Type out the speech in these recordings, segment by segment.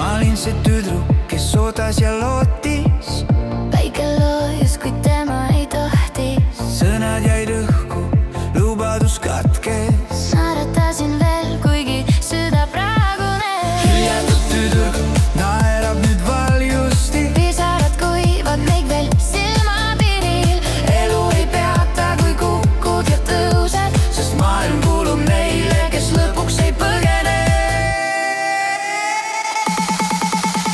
ma olin see tüdruk, kes ootas ja lootis. Päike loojus, kuid tema ei tohtis. Sõnad jäid õhku, lubadus katkes. Naeratasin veel, kuigi süda praegu näeb. Hüljatud tüdruk naerab nüüd valjusti. Pisarad kuivad meid veel silmapiiril. Elu ei peata, kui kukud ja tõused, sest maailm kuulub neile, kes lõpuks ei põgene.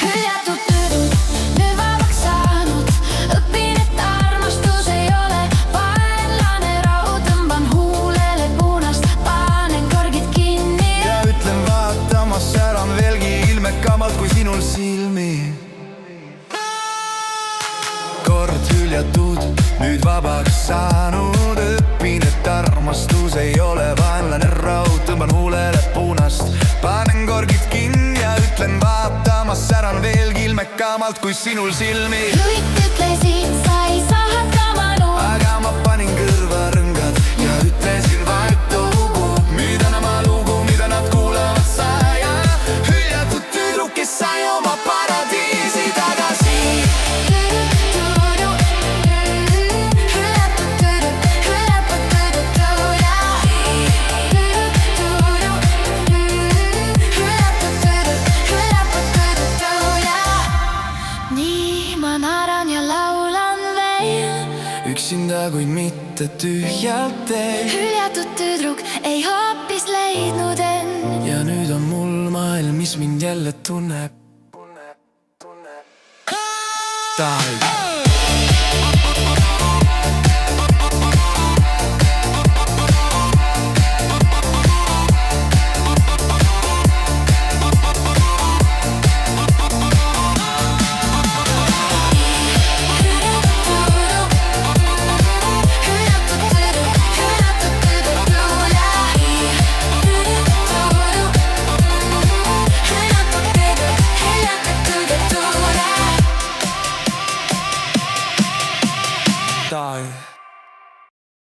Hüljatud tüdruk, nüüd vabaks saanud. Õpin, et armastus ei ole vaenlane raud. Tõmban huulele punast, panen korgid kinni. Ja ütlen vaatamas, säran veelgi ilmekamalt kui sinul silmi. Kord hüljatud, nüüd vabaks saanud. Õpin, et armastus ei ole vaenlane raud. Tõmban huulele punast, panen korgid kinni. Ja ütlen vaatamas, säran veelgi ilmekamalt kui sinul silmi. Luit ütlesid, sa ei saa hakkama nüüd. Aga ma panin kõrva rõngad ja ütlesin vaid lugu. Mida nama lugu, mida nad kuulavad saja. Hüljatud tüdruk, kes sai oma paradiisi tagasi. Nii ma naeran ja laulan veel. Üksinda, kuid mitte tühjalt teel. Hüljatud tüdruk ei hoopis leidnud end. Ja nüüd on mul maailm, mis mind jälle tunneb. Tahab